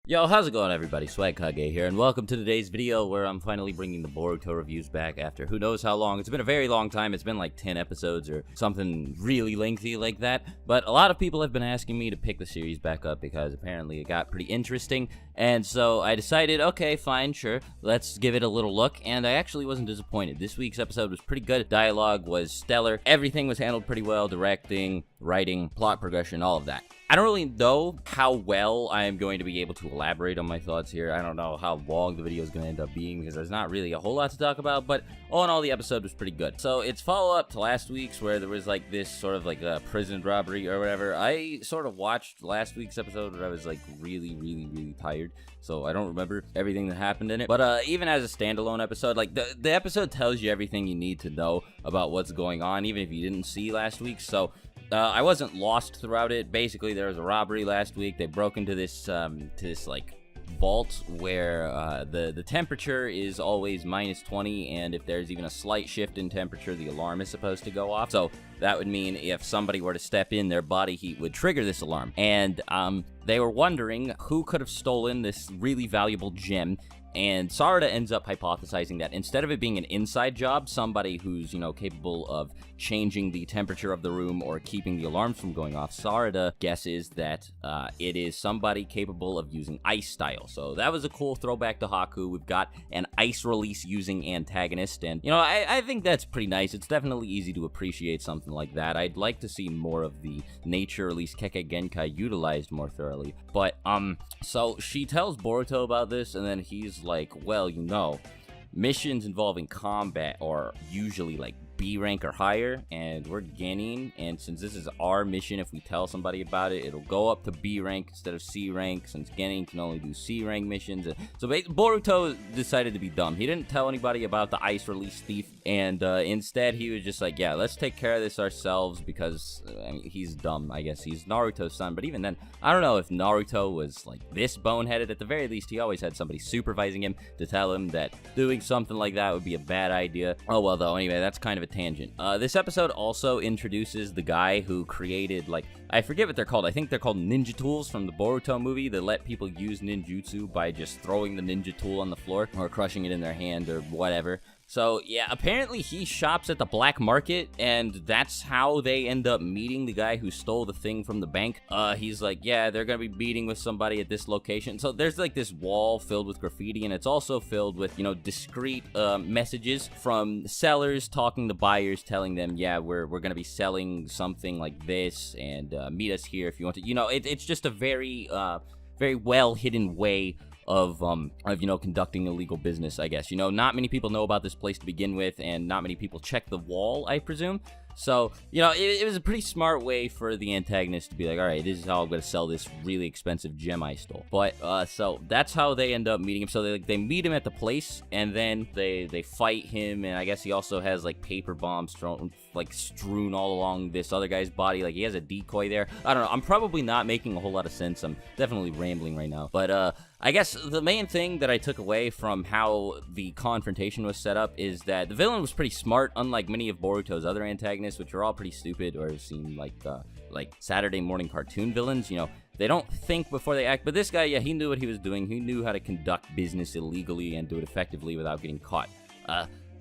Yo, how's it going, everybody? Swag Kage here, and welcome to today's video where I'm finally bringing the Boruto reviews back after who knows how long. It's been a very long time. It's been like 10 episodes or something really lengthy like that, but a lot of people have been asking me to pick the series back up because apparently it got pretty interesting, and so I decided, okay, fine, sure, let's give it a little look, and I actually wasn't disappointed. This week's episode was pretty good. Dialogue was stellar. Everything was handled pretty well. Directing, writing, plot progression, all of that. I don't really know how well I am going to be able to elaborate on my thoughts here. I don't know how long the video is going to end up being because there's not really a whole lot to talk about, but all in all, the episode was pretty good. So it's follow-up to last week's where there was like this sort of like a prison robbery or whatever. I sort of watched last week's episode where I was like really tired, so I don't remember everything that happened in it. But even as a standalone episode, like the episode tells you everything you need to know about what's going on, even if you didn't see last week's. So I wasn't lost throughout it. Basically, there was a robbery last week. They broke into this like vault where the temperature is always -20, and if there's even a slight shift in temperature, the alarm is supposed to go off. So that would mean if somebody were to step in, their body heat would trigger this alarm. And they were wondering who could have stolen this really valuable gem. And Sarada ends up hypothesizing that instead of it being an inside job, somebody who's, capable of changing the temperature of the room or keeping the alarms from going off, Sarada guesses that it is somebody capable of using ice style. So that was a cool throwback to Haku. We've got an ice release using antagonist, and, I think that's pretty nice. It's definitely easy to appreciate something like that. I'd like to see more of the nature, or at least Kekkei Genkai, utilized more thoroughly. But, so she tells Boruto about this, and then he's like, well, missions involving combat are usually like B rank or higher, and we're Genin, and since this is our mission, if we tell somebody about it, it'll go up to B rank instead of C rank, since Genin can only do C rank missions. And so Boruto decided to be dumb. He didn't tell anybody about the ice release thief, and instead he was just like, yeah, let's take care of this ourselves, because he's dumb. I guess he's Naruto's son, but even then, I don't know if Naruto was like this boneheaded. At the very least, he always had somebody supervising him to tell him that doing something like that would be a bad idea. Oh well, though, anyway, that's kind of a tangent. This episode also introduces the guy who created, like, I forget what they're called. I think they're called ninja tools from the Baruto movie that let people use ninjutsu by just throwing the ninja tool on the floor or crushing it in their hand or whatever. So, yeah, apparently he shops at the black market, and that's how they end up meeting the guy who stole the thing from the bank. He's like, yeah, they're gonna be meeting with somebody at this location. So there's like this wall filled with graffiti, and it's also filled with, discreet messages from sellers talking to buyers, telling them, yeah, we're gonna be selling something like this, and meet us here if you want to. It's just a very well hidden way of conducting illegal business, I guess. Not many people know about this place to begin with, and not many people check the wall, I presume. So, it was a pretty smart way for the antagonist to be like, all right, this is how I'm going to sell this really expensive gem I stole. But, so that's how they end up meeting him. So they meet him at the place, and then they fight him, and I guess he also has, like, paper bombs strewn all along this other guy's body. Like, he has a decoy there. I don't know. I'm probably not making a whole lot of sense. I'm definitely rambling right now. But, I guess the main thing that I took away from how the confrontation was set up is that the villain was pretty smart, unlike many of Boruto's other antagonists, which are all pretty stupid or seem like Saturday morning cartoon villains. They don't think before they act, but this guy, yeah, he knew what he was doing. He knew how to conduct business illegally and do it effectively without getting caught.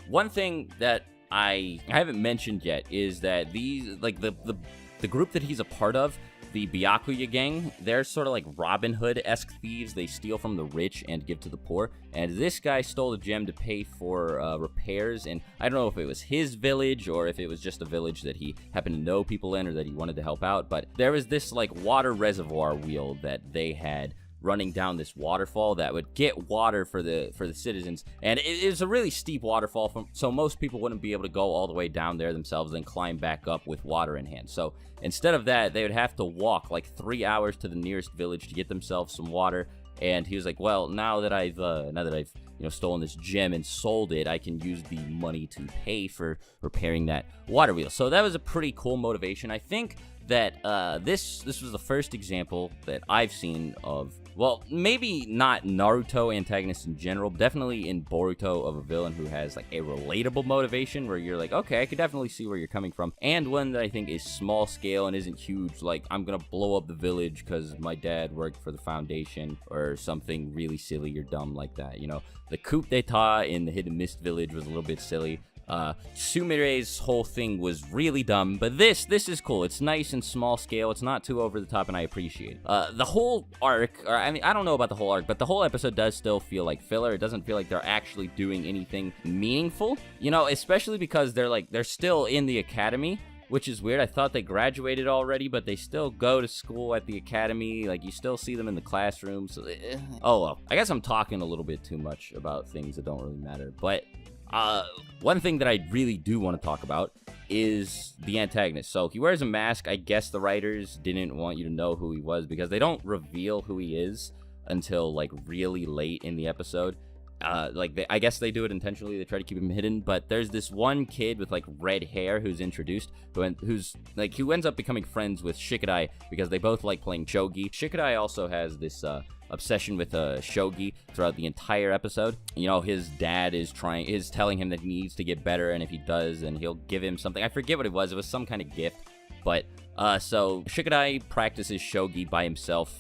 One thing that I haven't mentioned yet is that these, like, the group that he's a part of, the Byakuya gang, they're sort of like Robin Hood-esque thieves. They steal from the rich and give to the poor. And this guy stole the gem to pay for repairs. And I don't know if it was his village or if it was just a village that he happened to know people in or that he wanted to help out. But there was this like water reservoir wheel that they had running down this waterfall that would get water for the citizens, and it's a really steep waterfall, so most people wouldn't be able to go all the way down there themselves and climb back up with water in hand. So instead of that, they would have to walk like 3 hours to the nearest village to get themselves some water. And he was like, well, now that I've stolen this gem and sold it, I can use the money to pay for repairing that water wheel. So that was a pretty cool motivation. I think that this was the first example that I've seen of, well, maybe not Naruto antagonists in general, but definitely in Boruto, of a villain who has like a relatable motivation where you're like, okay, I could definitely see where you're coming from, and one that I think is small scale and isn't huge, like I'm gonna blow up the village because my dad worked for the Foundation or something really silly or dumb like that. You know, the coup d'etat in the Hidden Mist Village was a little bit silly. Sumire's whole thing was really dumb, but this is cool. It's nice and small scale. It's not too over the top, and I appreciate it. The whole arc, or I mean, I don't know about the whole arc, but the whole episode does still feel like filler. It doesn't feel like they're actually doing anything meaningful, you know, especially because they're still in the academy, which is weird. I thought they graduated already, but they still go to school at the academy. Like, you still see them in the classroom. So, oh well. I guess I'm talking a little bit too much about things that don't really matter, but one thing that I really do want to talk about is the antagonist. So he wears a mask. I guess the writers didn't want you to know who he was because they don't reveal who he is until like really late in the episode. I guess they do it intentionally. They try to keep him hidden, but there's this one kid with like red hair who's introduced, who ends up becoming friends with Shikadai because they both like playing shogi. Shikadai also has this obsession with shogi throughout the entire episode. You know, his dad is telling him that he needs to get better, and if he does, then he'll give him something. I forget what it was. It was some kind of gift, but so Shikadai practices shogi by himself.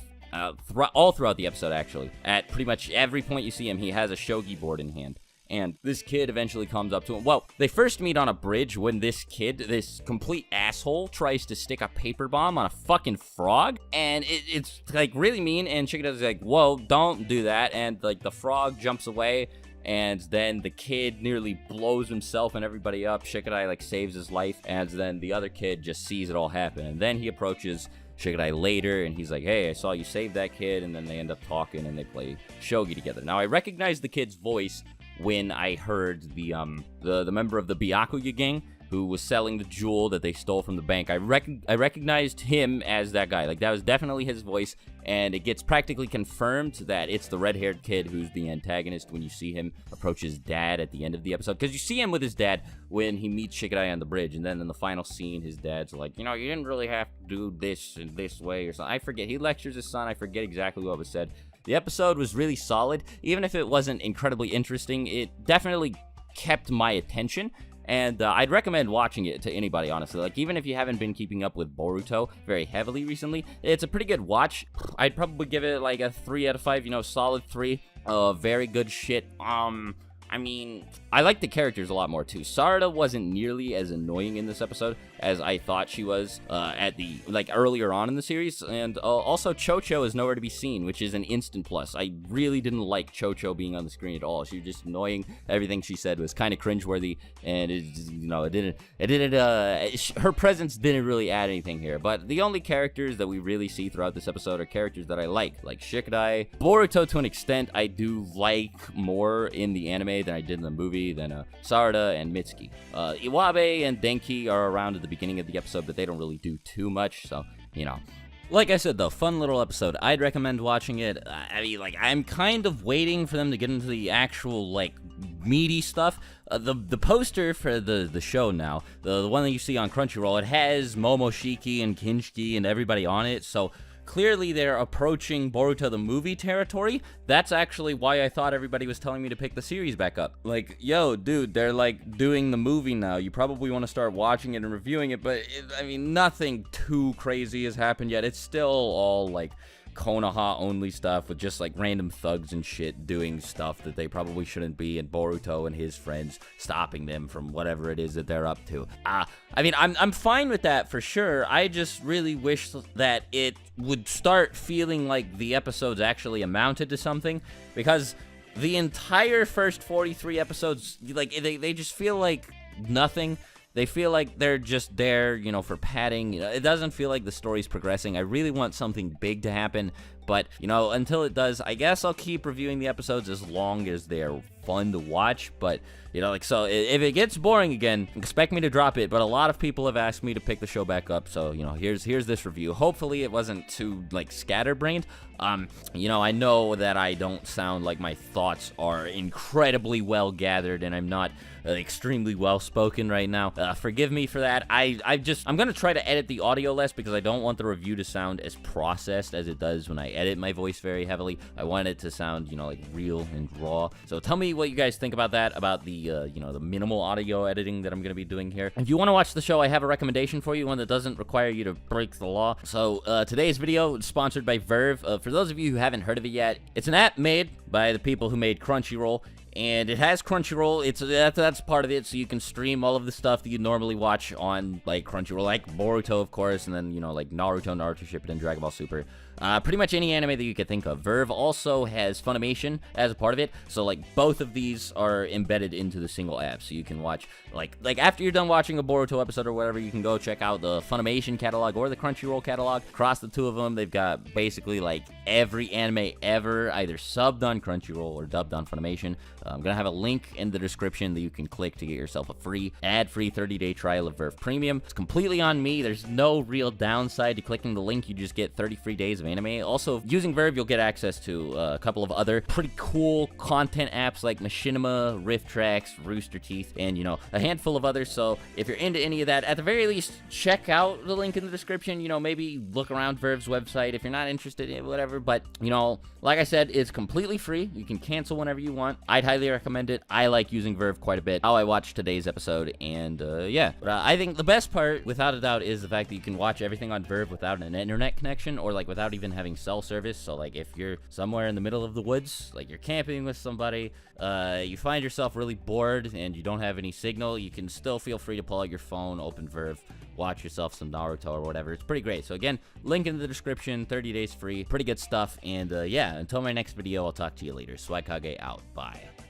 All throughout the episode, actually. At pretty much every point you see him, he has a shogi board in hand. And this kid eventually comes up to him. Well, they first meet on a bridge when this kid, this complete asshole, tries to stick a paper bomb on a fucking frog. And it's like really mean. And Shikadai's like, whoa, don't do that. And like the frog jumps away. And then the kid nearly blows himself and everybody up. Shikadai like saves his life. And then the other kid just sees it all happen. And then he approaches Shikadai later, and he's like, hey, I saw you save that kid, and then they end up talking, and they play shogi together. Now, I recognized the kid's voice when I heard the member of the Byakuya gang who was selling the jewel that they stole from the bank. I recognized him as that guy. Like, that was definitely his voice, and it gets practically confirmed that it's the red-haired kid who's the antagonist when you see him approach his dad at the end of the episode. Because you see him with his dad when he meets Shikadai on the bridge, and then in the final scene, his dad's like, you know, you didn't really have to do this in this way or something. I forget. He lectures his son. I forget exactly what was said. The episode was really solid. Even if it wasn't incredibly interesting, it definitely kept my attention. And I'd recommend watching it to anybody, honestly. Like, even if you haven't been keeping up with Boruto very heavily recently, it's a pretty good watch. I'd probably give it like a 3 out of 5, you know, solid 3. Very good shit. I mean, I like the characters a lot more, too. Sarada wasn't nearly as annoying in this episode as I thought she was earlier on in the series. And also, Chocho is nowhere to be seen, which is an instant plus. I really didn't like Chocho being on the screen at all. She was just annoying. Everything she said was kind of cringeworthy, and her presence didn't really add anything here. But the only characters that we really see throughout this episode are characters that I like Shikadai. Boruto, to an extent, I do like more in the anime than I did in the movie, than Sarada and Mitsuki. Iwabe and Denki are around at the beginning of the episode, but they don't really do too much, so, you know. Like I said, though, fun little episode. I'd recommend watching it. I mean, like, I'm kind of waiting for them to get into the actual, like, meaty stuff. The poster for the show now, the one that you see on Crunchyroll, it has Momoshiki and Kinshiki and everybody on it, so clearly they're approaching Boruto the movie territory. That's actually why I thought everybody was telling me to pick the series back up. Like, yo, dude, they're like doing the movie now. You probably want to start watching it and reviewing it, but I mean, nothing too crazy has happened yet. It's still all like Konoha only stuff with just like random thugs and shit doing stuff that they probably shouldn't be, and Boruto and his friends stopping them from whatever it is that they're up to. I mean, I'm fine with that for sure. I just really wish that it would start feeling like the episodes actually amounted to something, because the entire first 43 episodes, like, they just feel like nothing. They feel like they're just there, you know, for padding. You know, it doesn't feel like the story's progressing. I really want something big to happen, but, you know, until it does, I guess I'll keep reviewing the episodes as long as they're fun to watch, but you know, like, so if it gets boring again, expect me to drop it. But a lot of people have asked me to pick the show back up, so you know, here's this review. Hopefully it wasn't too like scatterbrained. You know, I know that I don't sound like my thoughts are incredibly well gathered, and I'm not extremely well spoken right now. Forgive me for that. I'm gonna try to edit the audio less because I don't want the review to sound as processed as it does when I edit my voice very heavily. I want it to sound, you know, like real and raw. So tell me what you guys think about that, about the you know, the minimal audio editing that I'm gonna be doing here. If you want to watch the show, I have a recommendation for you, one that doesn't require you to break the law. So today's video is sponsored by Verve. For those of you who haven't heard of it yet, it's an app made by the people who made Crunchyroll. And it has Crunchyroll. That's part of it, so you can stream all of the stuff that you normally watch on, like, Crunchyroll, like Baruto, of course, and then, you know, like Naruto Shippuden, Dragon Ball Super. Pretty much any anime that you could think of. Verve also has Funimation as a part of it, so, like, both of these are embedded into the single app, so you can watch, like after you're done watching a Boruto episode or whatever, you can go check out the Funimation catalog or the Crunchyroll catalog. Across the two of them, they've got basically, like, every anime ever, either subbed on Crunchyroll or dubbed on Funimation. I'm gonna have a link in the description that you can click to get yourself a free, ad-free 30-day trial of Verve Premium. It's completely on me. There's no real downside to clicking the link. You just get 30 free days of anime. Also, using Verve, you'll get access to a couple of other pretty cool content apps like Machinima, Rift Tracks, Rooster Teeth, and, you know, a handful of others. So if you're into any of that, at the very least, check out the link in the description. You know, maybe look around Verve's website if you're not interested in whatever. But, you know, like I said, it's completely free. You can cancel whenever you want. I'd highly recommend it. I like using Verve quite a bit. How I watched today's episode, and yeah. But I think the best part, without a doubt, is the fact that you can watch everything on Verve without an internet connection, or like without even having cell service. So like if you're somewhere in the middle of the woods, like you're camping with somebody, you find yourself really bored and you don't have any signal, you can still feel free to pull out your phone, open Verve, watch yourself some Naruto or whatever. It's pretty great. So again, link in the description, 30 days free, pretty good stuff. And yeah, until my next video, I'll talk to you later. Swag Kage out. Bye.